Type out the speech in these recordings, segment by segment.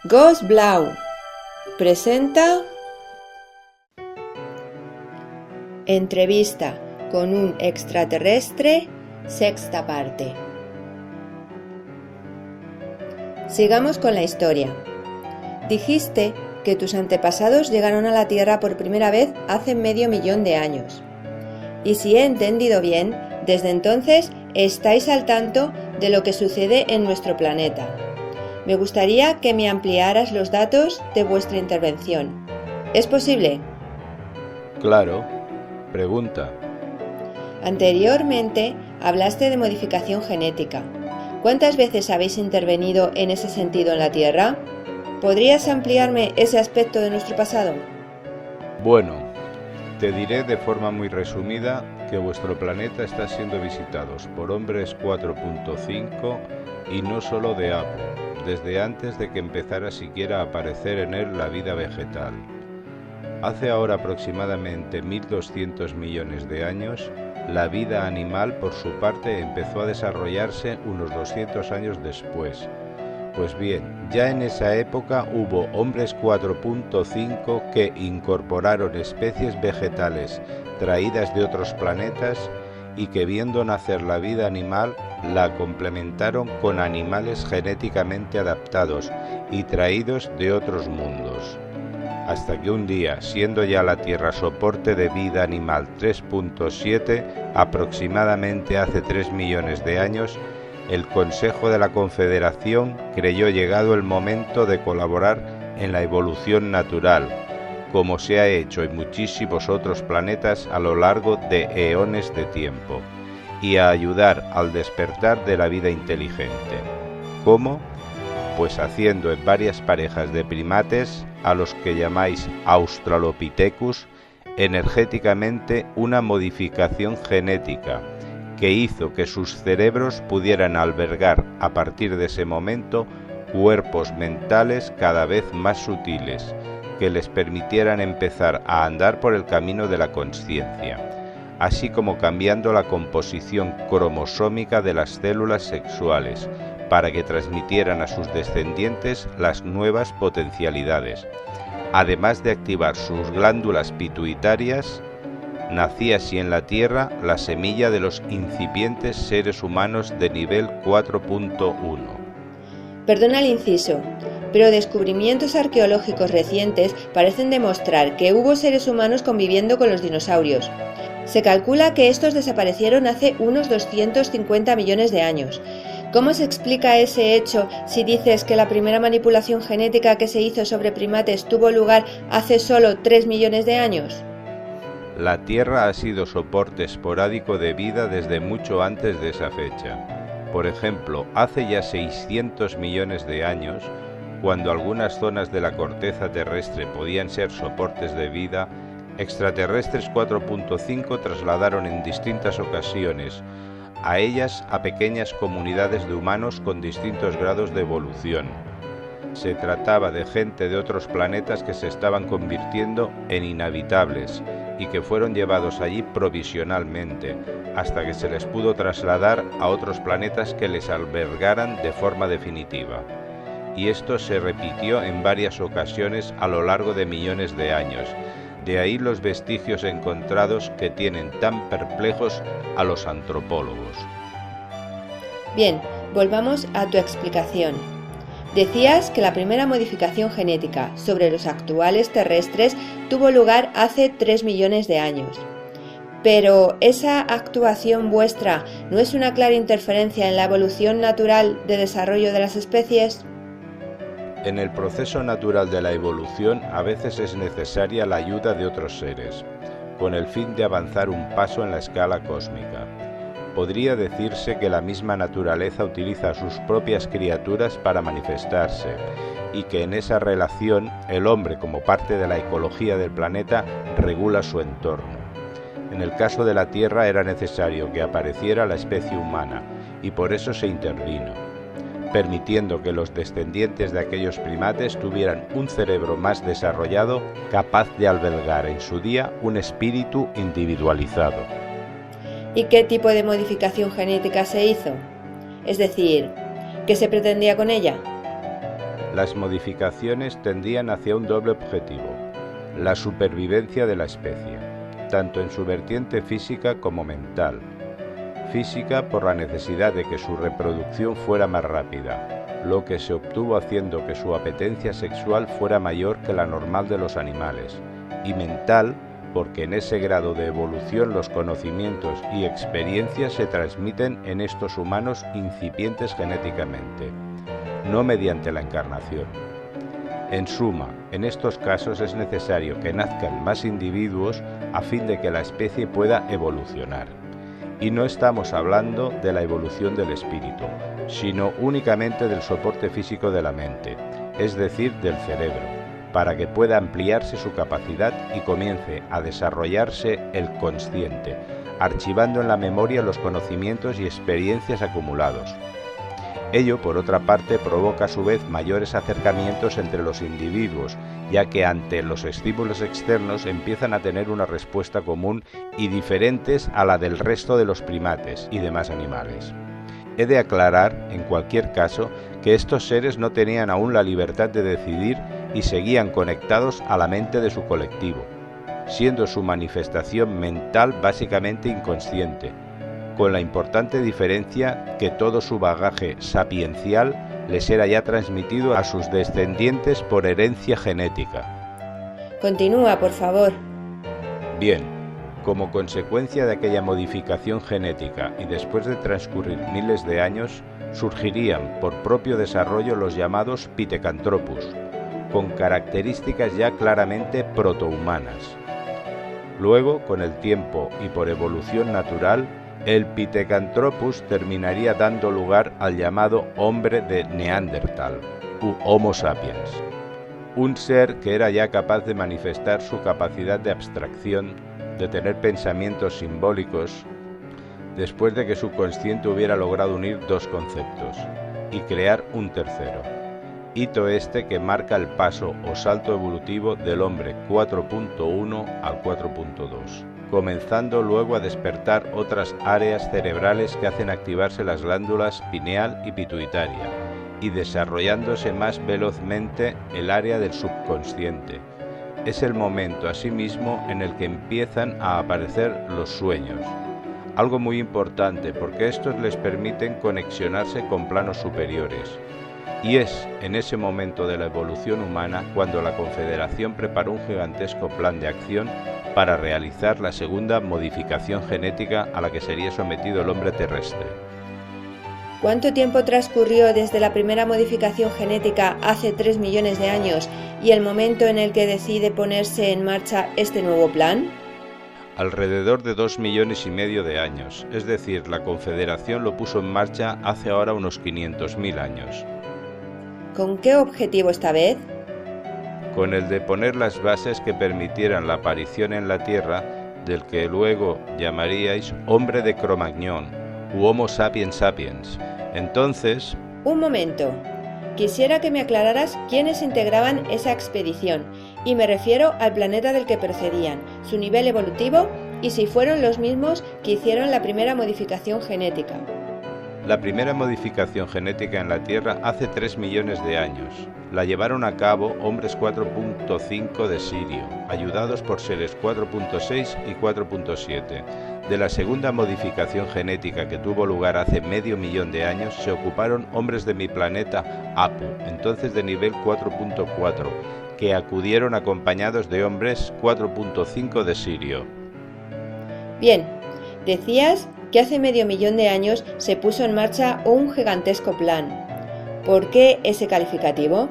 Ghost Blau presenta Entrevista con un extraterrestre, sexta parte. Sigamos con la historia. Dijiste que tus antepasados llegaron a la Tierra por primera vez hace 500.000 de años. Y si he entendido bien, desde entonces estáis al tanto de lo que sucede en nuestro planeta. Me gustaría que me ampliaras los datos de vuestra intervención. ¿Es posible? Claro. Pregunta. Anteriormente hablaste de modificación genética. ¿Cuántas veces habéis intervenido en ese sentido en la Tierra? ¿Podrías ampliarme ese aspecto de nuestro pasado? Bueno, te diré de forma muy resumida que vuestro planeta está siendo visitado por hombres 4.5 y no solo de Apo, desde antes de que empezara siquiera a aparecer en él la vida vegetal. Hace ahora aproximadamente 1.200 millones de años, la vida animal por su parte empezó a desarrollarse unos 200 años después. Pues bien, ya en esa época hubo hombres 4.5 que incorporaron especies vegetales traídas de otros planetas y que viendo nacer la vida animal la complementaron con animales genéticamente adaptados y traídos de otros mundos. Hasta que un día, siendo ya la Tierra soporte de vida animal 3.7, aproximadamente hace 3 millones de años, el Consejo de la Confederación creyó llegado el momento de colaborar en la evolución natural, como se ha hecho en muchísimos otros planetas a lo largo de eones de tiempo, y a ayudar al despertar de la vida inteligente. ¿Cómo? Pues haciendo en varias parejas de primates, a los que llamáis Australopithecus, energéticamente una modificación genética, que hizo que sus cerebros pudieran albergar a partir de ese momento cuerpos mentales cada vez más sutiles, que les permitieran empezar a andar por el camino de la consciencia, así como cambiando la composición cromosómica de las células sexuales, para que transmitieran a sus descendientes las nuevas potencialidades. Además de activar sus glándulas pituitarias, nacía así en la Tierra la semilla de los incipientes seres humanos de nivel 4.1. Perdona el inciso, pero descubrimientos arqueológicos recientes parecen demostrar que hubo seres humanos conviviendo con los dinosaurios. Se calcula que estos desaparecieron hace unos 250 millones de años. ¿Cómo se explica ese hecho si dices que la primera manipulación genética que se hizo sobre primates tuvo lugar hace solo 3 millones de años? La Tierra ha sido soporte esporádico de vida desde mucho antes de esa fecha. Por ejemplo, hace ya 600 millones de años, cuando algunas zonas de la corteza terrestre podían ser soportes de vida, extraterrestres 4.5 trasladaron en distintas ocasiones a ellas a pequeñas comunidades de humanos con distintos grados de evolución. Se trataba de gente de otros planetas que se estaban convirtiendo en inhabitables y que fueron llevados allí provisionalmente, hasta que se les pudo trasladar a otros planetas que les albergaran de forma definitiva. Y esto se repitió en varias ocasiones a lo largo de millones de años. De ahí los vestigios encontrados que tienen tan perplejos a los antropólogos. Bien, volvamos a tu explicación. Decías que la primera modificación genética sobre los actuales terrestres tuvo lugar hace 3 millones de años. Pero ¿esa actuación vuestra no es una clara interferencia en la evolución natural de desarrollo de las especies? En el proceso natural de la evolución a veces es necesaria la ayuda de otros seres, con el fin de avanzar un paso en la escala cósmica. Podría decirse que la misma naturaleza utiliza a sus propias criaturas para manifestarse, y que en esa relación el hombre, como parte de la ecología del planeta, regula su entorno. En el caso de la Tierra era necesario que apareciera la especie humana, y por eso se intervino, permitiendo que los descendientes de aquellos primates tuvieran un cerebro más desarrollado, capaz de albergar en su día un espíritu individualizado. ¿Y qué tipo de modificación genética se hizo? Es decir, ¿qué se pretendía con ella? Las modificaciones tendían hacia un doble objetivo: la supervivencia de la especie, tanto en su vertiente física como mental. Física por la necesidad de que su reproducción fuera más rápida, lo que se obtuvo haciendo que su apetencia sexual fuera mayor que la normal de los animales, y mental porque en ese grado de evolución los conocimientos y experiencias se transmiten en estos humanos incipientes genéticamente, no mediante la encarnación. En suma, en estos casos es necesario que nazcan más individuos a fin de que la especie pueda evolucionar. Y no estamos hablando de la evolución del espíritu, sino únicamente del soporte físico de la mente, es decir, del cerebro, para que pueda ampliarse su capacidad y comience a desarrollarse el consciente, archivando en la memoria los conocimientos y experiencias acumulados. Ello, por otra parte, provoca a su vez mayores acercamientos entre los individuos, ya que ante los estímulos externos empiezan a tener una respuesta común y diferentes a la del resto de los primates y demás animales. He de aclarar, en cualquier caso, que estos seres no tenían aún la libertad de decidir y seguían conectados a la mente de su colectivo, siendo su manifestación mental básicamente inconsciente, con la importante diferencia que todo su bagaje sapiencial les era ya transmitido a sus descendientes por herencia genética. Continúa, por favor. Bien, como consecuencia de aquella modificación genética y después de transcurrir miles de años, surgirían por propio desarrollo los llamados Pithecanthropus, con características ya claramente protohumanas. Luego, con el tiempo y por evolución natural, el Pithecanthropus terminaría dando lugar al llamado hombre de Neandertal, u Homo sapiens, un ser que era ya capaz de manifestar su capacidad de abstracción, de tener pensamientos simbólicos, después de que su consciente hubiera logrado unir dos conceptos y crear un tercero, hito este que marca el paso o salto evolutivo del hombre 4.1 al 4.2. comenzando luego a despertar otras áreas cerebrales que hacen activarse las glándulas pineal y pituitaria, y desarrollándose más velozmente el área del subconsciente. Es el momento asimismo en el que empiezan a aparecer los sueños, algo muy importante porque estos les permiten conexionarse con planos superiores. Y es en ese momento de la evolución humana cuando la Confederación preparó un gigantesco plan de acción para realizar la segunda modificación genética a la que sería sometido el hombre terrestre. ¿Cuánto tiempo transcurrió desde la primera modificación genética hace 3 millones de años y el momento en el que decide ponerse en marcha este nuevo plan? Alrededor de 2,5 millones de años, es decir, la Confederación lo puso en marcha hace ahora unos 500.000 años. ¿Con qué objetivo esta vez? Con el de poner las bases que permitieran la aparición en la Tierra del que luego llamaríais hombre de Cro-Magnon, u Homo sapiens sapiens. Entonces... Un momento. Quisiera que me aclararas quiénes integraban esa expedición, y me refiero al planeta del que procedían, su nivel evolutivo y si fueron los mismos que hicieron la primera modificación genética. La primera modificación genética en la Tierra hace 3 millones de años. La llevaron a cabo hombres 4.5 de Sirio, ayudados por seres 4.6 y 4.7. De la segunda modificación genética que tuvo lugar hace medio millón de años se ocuparon hombres de mi planeta Apu, entonces de nivel 4.4, que acudieron acompañados de hombres 4.5 de Sirio. Bien, decías que hace medio millón de años se puso en marcha un gigantesco plan. ¿Por qué ese calificativo?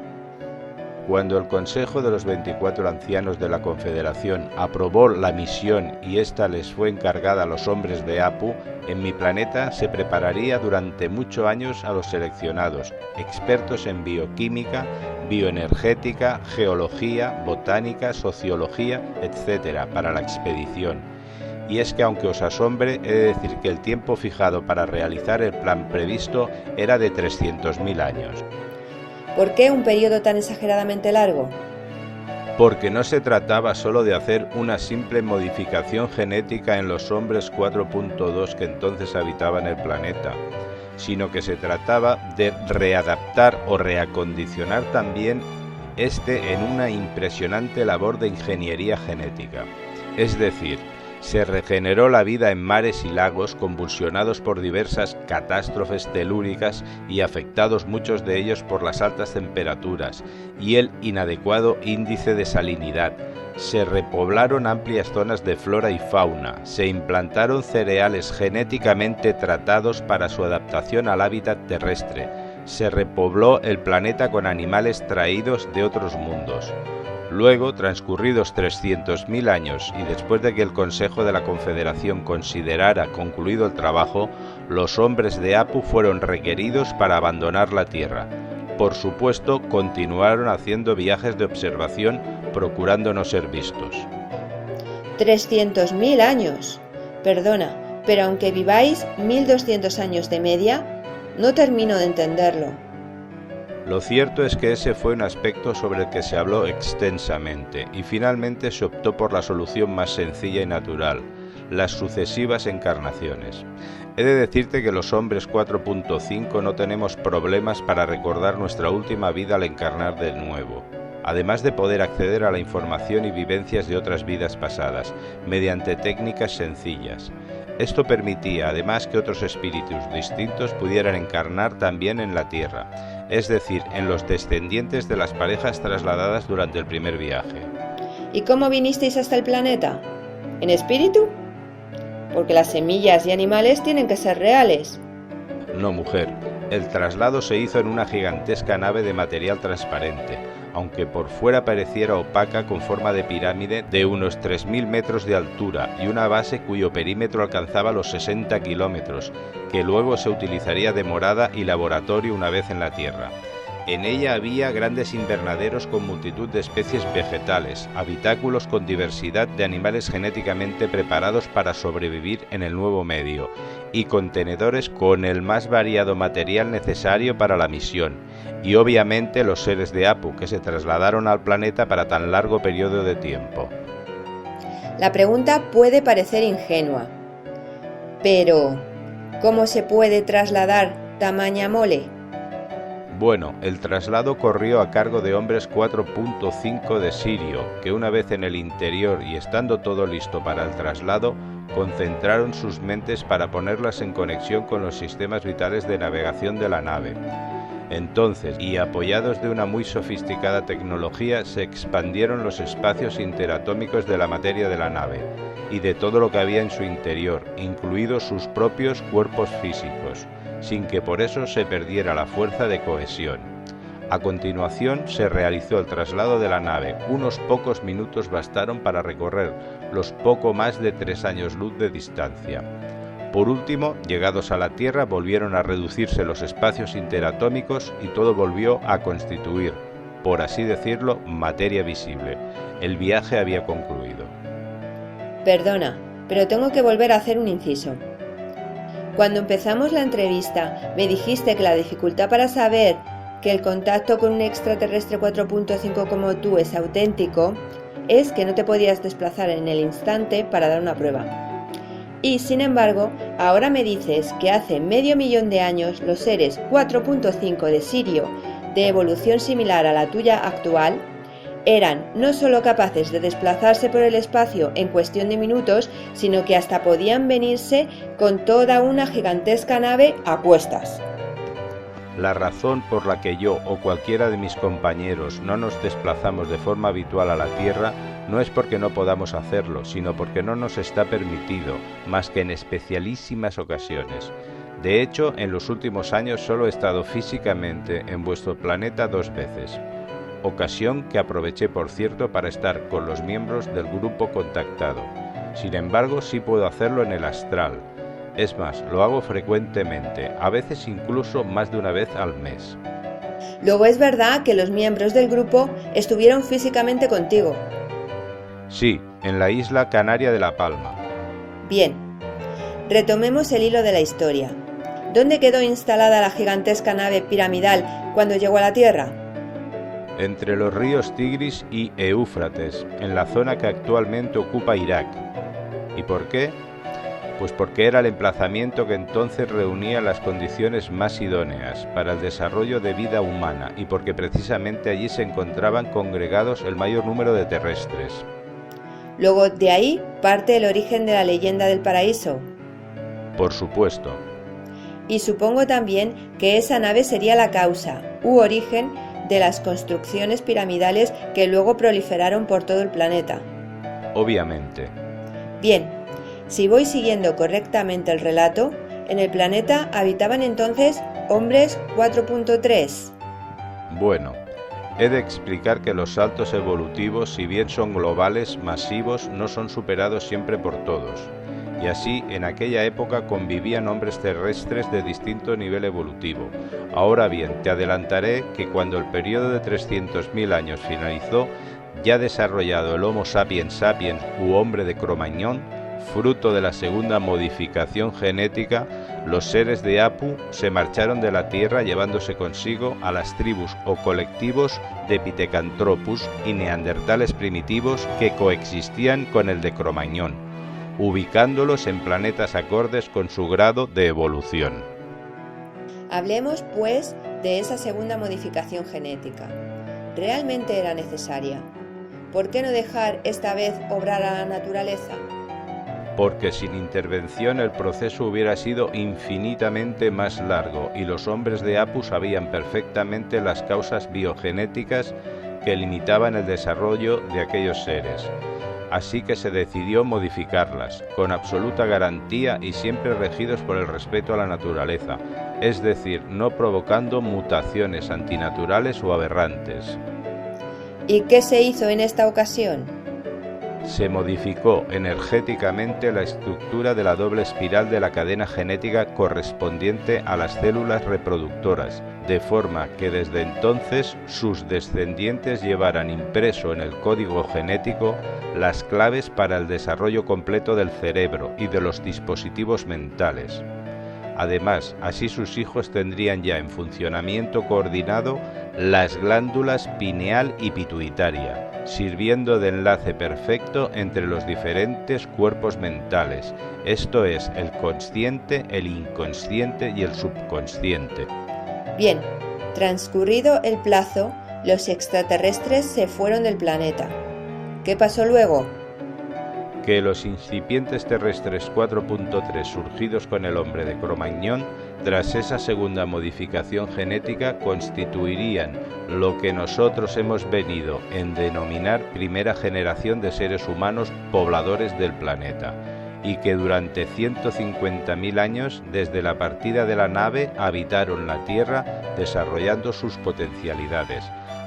Cuando el Consejo de los 24 ancianos de la Confederación aprobó la misión y ésta les fue encargada a los hombres de Apu, en mi planeta se prepararía durante muchos años a los seleccionados, expertos en bioquímica, bioenergética, geología, botánica, sociología, etc., para la expedición. Y es que aunque os asombre, he de decir que el tiempo fijado para realizar el plan previsto era de 300.000 años. ¿Por qué un periodo tan exageradamente largo? Porque no se trataba solo de hacer una simple modificación genética en los hombres 4.2 que entonces habitaban el planeta, sino que se trataba de readaptar o reacondicionar también en una impresionante labor de ingeniería genética. Es decir, se regeneró la vida en mares y lagos convulsionados por diversas catástrofes telúricas y afectados muchos de ellos por las altas temperaturas y el inadecuado índice de salinidad. Se repoblaron amplias zonas de flora y fauna, se implantaron cereales genéticamente tratados para su adaptación al hábitat terrestre, se repobló el planeta con animales traídos de otros mundos. Luego, transcurridos 300.000 años y después de que el Consejo de la Confederación considerara concluido el trabajo, los hombres de Apu fueron requeridos para abandonar la Tierra. Por supuesto, continuaron haciendo viajes de observación procurando no ser vistos. 300.000 años. Perdona, pero aunque viváis 1.200 años de media, no termino de entenderlo. Lo cierto es que ese fue un aspecto sobre el que se habló extensamente y finalmente se optó por la solución más sencilla y natural, las sucesivas encarnaciones. He de decirte que los hombres 4.5 no tenemos problemas para recordar nuestra última vida al encarnar de nuevo, además de poder acceder a la información y vivencias de otras vidas pasadas, mediante técnicas sencillas. Esto permitía además que otros espíritus distintos pudieran encarnar también en la Tierra, es decir, en los descendientes de las parejas trasladadas durante el primer viaje. ¿Y cómo vinisteis hasta el planeta? ¿En espíritu? Porque las semillas y animales tienen que ser reales. No, mujer. El traslado se hizo en una gigantesca nave de material transparente, aunque por fuera pareciera opaca con forma de pirámide de unos 3.000 metros de altura y una base cuyo perímetro alcanzaba los 60 kilómetros, que luego se utilizaría de morada y laboratorio una vez en la Tierra. En ella había grandes invernaderos con multitud de especies vegetales, habitáculos con diversidad de animales genéticamente preparados para sobrevivir en el nuevo medio, y contenedores con el más variado material necesario para la misión, y obviamente los seres de Apu que se trasladaron al planeta para tan largo periodo de tiempo. La pregunta puede parecer ingenua, pero ¿cómo se puede trasladar tamaña mole? Bueno, el traslado corrió a cargo de hombres 4.5 de Sirio, que una vez en el interior y estando todo listo para el traslado, concentraron sus mentes para ponerlas en conexión con los sistemas vitales de navegación de la nave. Entonces, y apoyados de una muy sofisticada tecnología, se expandieron los espacios interatómicos de la materia de la nave y de todo lo que había en su interior, incluidos sus propios cuerpos físicos, sin que por eso se perdiera la fuerza de cohesión. A continuación se realizó el traslado de la nave. Unos pocos minutos bastaron para recorrer los poco más de 3 años luz de distancia. Por último, llegados a la Tierra, volvieron a reducirse los espacios interatómicos y todo volvió a constituir, por así decirlo, materia visible. El viaje había concluido. Perdona, pero tengo que volver a hacer un inciso. Cuando empezamos la entrevista, me dijiste que la dificultad para saber que el contacto con un extraterrestre 4.5 como tú es auténtico es que no te podías desplazar en el instante para dar una prueba. Y, sin embargo, ahora me dices que hace 500.000 de años los seres 4.5 de Sirio, de evolución similar a la tuya actual, eran no solo capaces de desplazarse por el espacio en cuestión de minutos, sino que hasta podían venirse con toda una gigantesca nave a cuestas. La razón por la que yo o cualquiera de mis compañeros no nos desplazamos de forma habitual a la Tierra no es porque no podamos hacerlo, sino porque no nos está permitido, más que en especialísimas ocasiones. De hecho, en los últimos años solo he estado físicamente en vuestro planeta 2 veces. Ocasión que aproveché, por cierto, para estar con los miembros del grupo contactado. Sin embargo, sí puedo hacerlo en el astral. Es más, lo hago frecuentemente, a veces incluso más de una vez al mes. Luego es verdad que los miembros del grupo estuvieron físicamente contigo. Sí, en la isla canaria de La Palma. Bien, retomemos el hilo de la historia. ¿Dónde quedó instalada la gigantesca nave piramidal cuando llegó a la Tierra? Entre los ríos Tigris y Éufrates, en la zona que actualmente ocupa Irak. ¿Y por qué? Pues porque era el emplazamiento que entonces reunía las condiciones más idóneas para el desarrollo de vida humana y porque precisamente allí se encontraban congregados el mayor número de terrestres. Luego de ahí parte el origen de la leyenda del paraíso. Por supuesto. Y supongo también que esa nave sería la causa u origen de las construcciones piramidales que luego proliferaron por todo el planeta. Obviamente. Bien, si voy siguiendo correctamente el relato, en el planeta habitaban entonces hombres 4.3. Bueno, he de explicar que los saltos evolutivos, si bien son globales, masivos, no son superados siempre por todos. Y así, en aquella época convivían hombres terrestres de distinto nivel evolutivo. Ahora bien, te adelantaré que cuando el periodo de 300.000 años finalizó, ya desarrollado el Homo sapiens sapiens u hombre de Cro-Magnon, fruto de la segunda modificación genética, los seres de Apu se marcharon de la Tierra llevándose consigo a las tribus o colectivos de Pithecanthropus y neandertales primitivos que coexistían con el de Cro-Magnon, ubicándolos en planetas acordes con su grado de evolución. Hablemos, pues, de esa segunda modificación genética. ¿Realmente era necesaria? ¿Por qué no dejar esta vez obrar a la naturaleza? Porque sin intervención el proceso hubiera sido infinitamente más largo y los hombres de Apu sabían perfectamente las causas biogenéticas que limitaban el desarrollo de aquellos seres. Así que se decidió modificarlas, con absoluta garantía y siempre regidos por el respeto a la naturaleza, es decir, no provocando mutaciones antinaturales o aberrantes. ¿Y qué se hizo en esta ocasión? Se modificó energéticamente la estructura de la doble espiral de la cadena genética correspondiente a las células reproductoras, de forma que desde entonces sus descendientes llevaran impreso en el código genético las claves para el desarrollo completo del cerebro y de los dispositivos mentales. Además, así sus hijos tendrían ya en funcionamiento coordinado las glándulas pineal y pituitaria, sirviendo de enlace perfecto entre los diferentes cuerpos mentales, esto es, el consciente, el inconsciente y el subconsciente. Bien, transcurrido el plazo, los extraterrestres se fueron del planeta. ¿Qué pasó luego? Que los incipientes terrestres 4.3 surgidos con el hombre de Cro-Magnon, tras esa segunda modificación genética, constituirían lo que nosotros hemos venido en denominar primera generación de seres humanos pobladores del planeta, y que durante 150.000 años, desde la partida de la nave, habitaron la Tierra desarrollando sus potencialidades,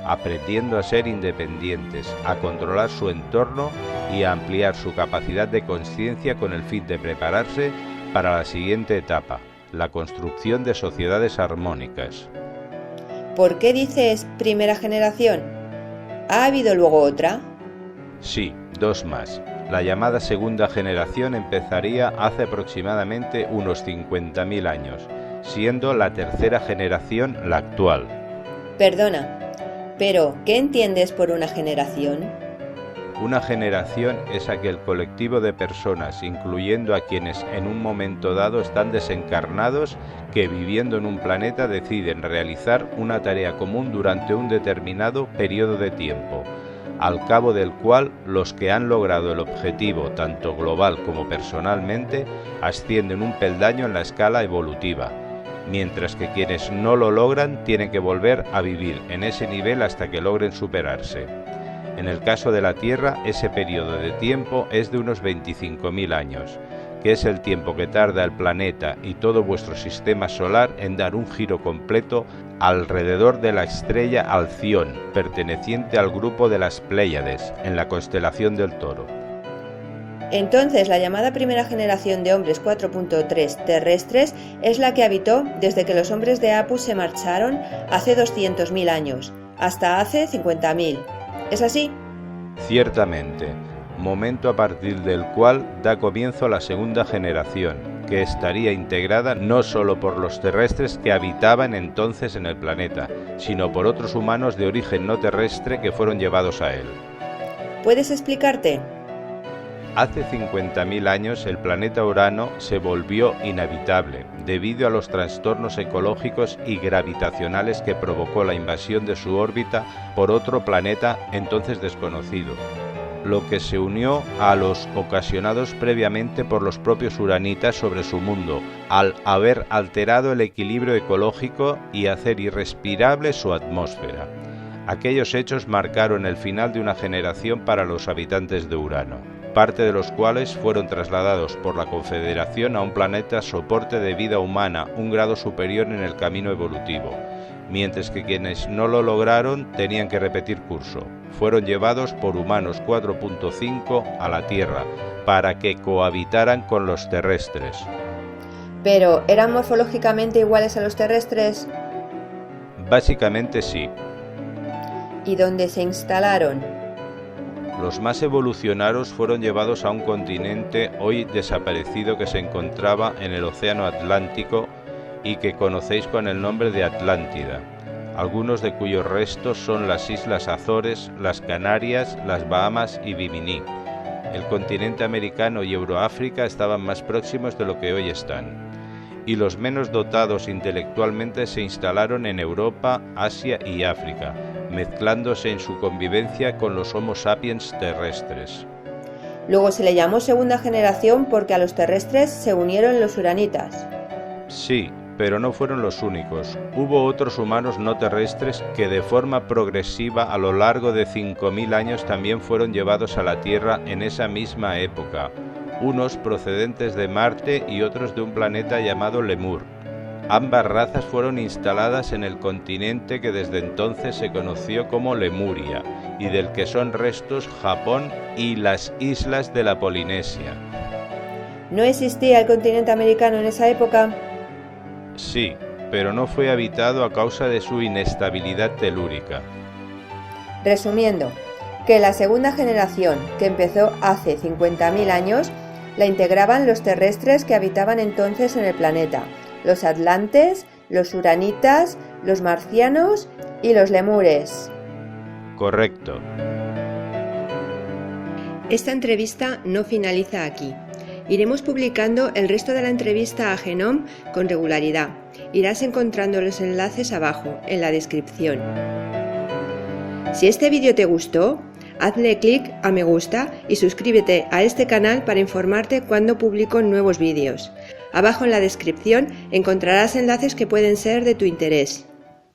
aprendiendo a ser independientes, a controlar su entorno y a ampliar su capacidad de conciencia con el fin de prepararse para la siguiente etapa, la construcción de sociedades armónicas. ¿Por qué dices primera generación? ¿Ha habido luego otra? Sí, dos más. La llamada segunda generación empezaría hace aproximadamente unos 50.000 años, siendo la tercera generación la actual. Perdona, pero ¿qué entiendes por una generación? Una generación es aquel colectivo de personas, incluyendo a quienes en un momento dado están desencarnados, que viviendo en un planeta deciden realizar una tarea común durante un determinado periodo de tiempo, al cabo del cual los que han logrado el objetivo, tanto global como personalmente, ascienden un peldaño en la escala evolutiva, mientras que quienes no lo logran tienen que volver a vivir en ese nivel hasta que logren superarse. En el caso de la Tierra, ese periodo de tiempo es de unos 25.000 años, que es el tiempo que tarda el planeta y todo vuestro sistema solar en dar un giro completo alrededor de la estrella Alción, perteneciente al grupo de las Pléyades, en la constelación del Toro. Entonces, la llamada primera generación de hombres 4.3 terrestres es la que habitó desde que los hombres de Apu se marcharon hace 200.000 años, hasta hace 50.000. ¿Es así? Ciertamente, momento a partir del cual da comienzo la segunda generación, que estaría integrada no solo por los terrestres que habitaban entonces en el planeta, sino por otros humanos de origen no terrestre que fueron llevados a él. ¿Puedes explicarte? Hace 50.000 años el planeta Urano se volvió inhabitable debido a los trastornos ecológicos y gravitacionales que provocó la invasión de su órbita por otro planeta entonces desconocido, lo que se unió a los ocasionados previamente por los propios uranitas sobre su mundo, al haber alterado el equilibrio ecológico y hacer irrespirable su atmósfera. Aquellos hechos marcaron el final de una generación para los habitantes de Urano, parte de los cuales fueron trasladados por la Confederación a un planeta soporte de vida humana un grado superior en el camino evolutivo, mientras que quienes no lo lograron tenían que repetir curso. Fueron llevados por humanos 4.5 a la Tierra para que cohabitaran con los terrestres. ¿Pero eran morfológicamente iguales a los terrestres? Básicamente sí. ¿Y dónde se instalaron? Los más evolucionados fueron llevados a un continente hoy desaparecido que se encontraba en el Océano Atlántico y que conocéis con el nombre de Atlántida, algunos de cuyos restos son las Islas Azores, las Canarias, las Bahamas y Bimini. El continente americano y Euroáfrica estaban más próximos de lo que hoy están, y los menos dotados intelectualmente se instalaron en Europa, Asia y África, mezclándose en su convivencia con los Homo sapiens terrestres. Luego se le llamó segunda generación porque a los terrestres se unieron los uranitas. Sí, pero no fueron los únicos. Hubo otros humanos no terrestres que de forma progresiva a lo largo de 5.000 años también fueron llevados a la Tierra en esa misma época, unos procedentes de Marte y otros de un planeta llamado Lemur. Ambas razas fueron instaladas en el continente que desde entonces se conoció como Lemuria y del que son restos Japón y las islas de la Polinesia. ¿No existía el continente americano en esa época? Sí, pero no fue habitado a causa de su inestabilidad telúrica. Resumiendo, que la segunda generación, que empezó hace 50.000 años, la integraban los terrestres que habitaban entonces en el planeta, los atlantes, los uranitas, los marcianos y los lemures. Correcto. Esta entrevista no finaliza aquí. Iremos publicando el resto de la entrevista a Genome con regularidad. Irás encontrando los enlaces abajo, en la descripción. Si este vídeo te gustó, hazle clic a me gusta y suscríbete a este canal para informarte cuando publico nuevos vídeos. Abajo en la descripción encontrarás enlaces que pueden ser de tu interés.